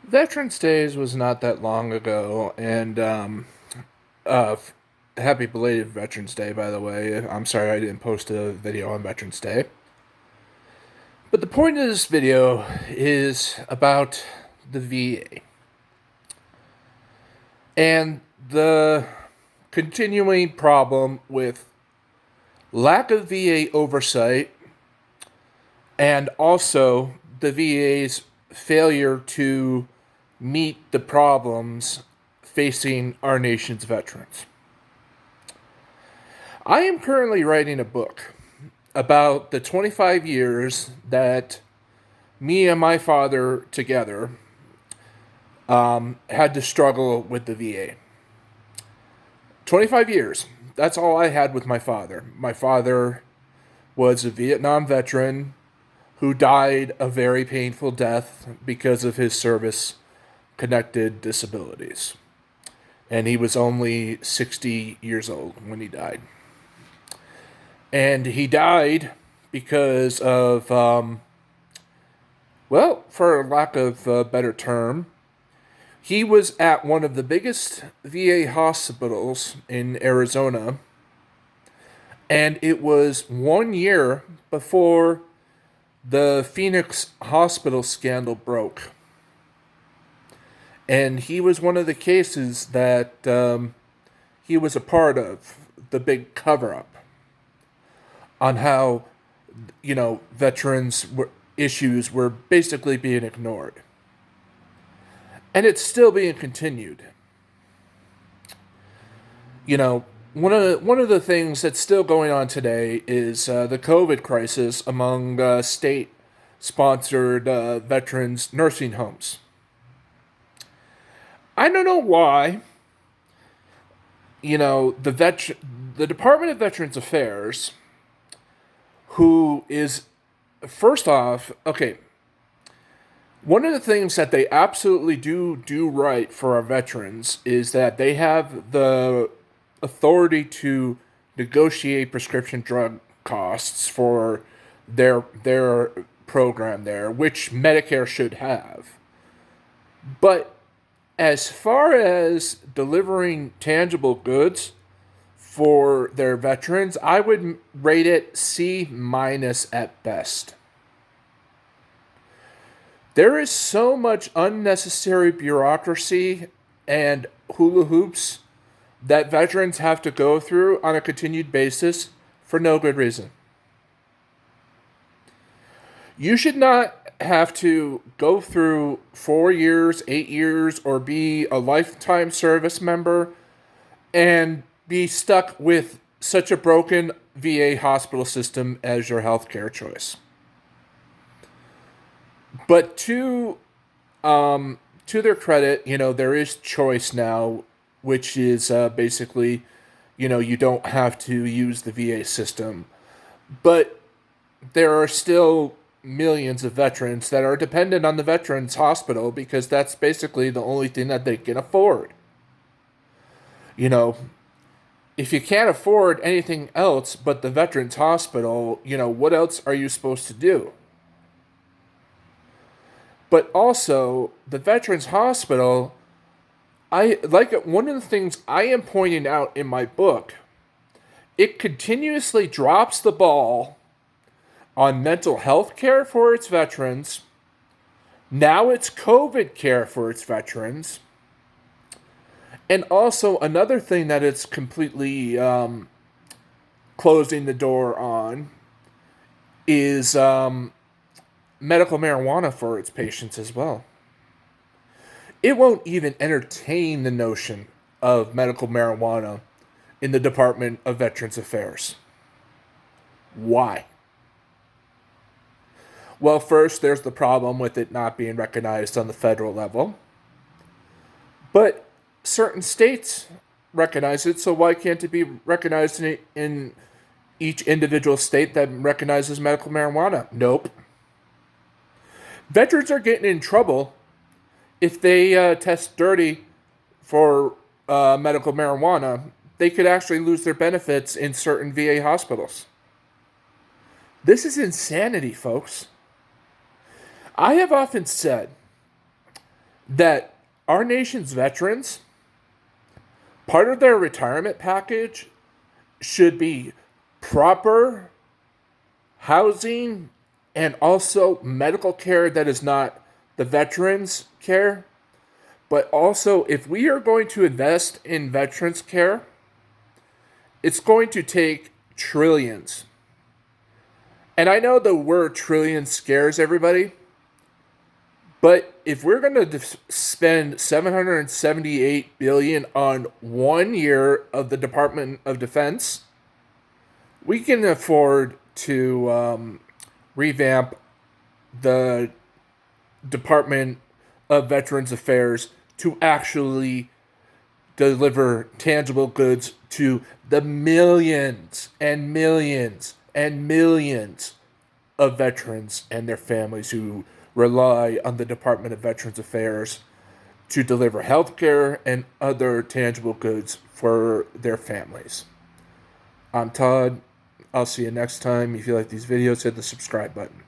Veterans Days was not that long ago, and uh, f- happy belated Veterans Day, by the way. I'm sorry I didn't post a video on Veterans Day. But the point of this video is about the VA and the continuing problem with lack of VA oversight and also the VA's failure to meet the problems facing our nation's veterans. I am currently writing a book about the 25 years that me and my father together had to struggle with the VA. 25 years. That's all I had with my father. My father was a Vietnam veteran who died a very painful death because of his service connected disabilities. And he was only 60 years old when he died. And he died because of, well, for lack of a better term, he was at one of the biggest VA hospitals in Arizona, and it was 1 year before the Phoenix hospital scandal broke. And he was one of the cases that he was a part of the big cover up on how, veterans issues were basically being ignored. And it's still being continued. One of the things that's still going on today is the COVID crisis among state-sponsored veterans nursing homes. I don't know why. The Department of Veterans Affairs, who is first off, okay, one of the things that they absolutely do right for our veterans is that they have the authority to negotiate prescription drug costs for their program there, which Medicare should have. But as far as delivering tangible goods for their veterans, I would rate it C minus at best. There is so much unnecessary bureaucracy and hula hoops that veterans have to go through on a continued basis for no good reason. You should not have to go through 4 years, 8 years, or be a lifetime service member and be stuck with such a broken VA hospital system as your healthcare choice. But to their credit, there is choice now, which is basically, you don't have to use the VA system. But there are still millions of veterans that are dependent on the Veterans Hospital because that's basically the only thing that they can afford. You know, if you can't afford anything else but the Veterans Hospital, what else are you supposed to do? But also, the Veterans Hospital, I like one of the things I am pointing out in my book, it continuously drops the ball on mental health care for its veterans. Now it's COVID care for its veterans. And also, another thing that it's completely closing the door on is medical marijuana for its patients as well. It won't even entertain the notion of medical marijuana in the Department of Veterans Affairs. Why? Well, first, there's the problem with it not being recognized on the federal level. But certain states recognize it, so why can't it be recognized in each individual state that recognizes medical marijuana? Nope. Veterans are getting in trouble if they test dirty for medical marijuana. They could actually lose their benefits in certain VA hospitals. This is insanity, folks. I have often said that our nation's veterans, part of their retirement package should be proper housing and also medical care that is not the veterans' care. But also, if we are going to invest in veterans' care, it's going to take trillions. And I know the word trillion scares everybody, but if we're going to spend 778 billion on 1 year of the Department of Defense, we can afford to revamp the Department of Veterans Affairs to actually deliver tangible goods to the millions and millions and millions of veterans and their families who rely on the Department of Veterans Affairs to deliver health care and other tangible goods for their families. I'm Todd. I'll see you next time. If you like these videos, hit the subscribe button.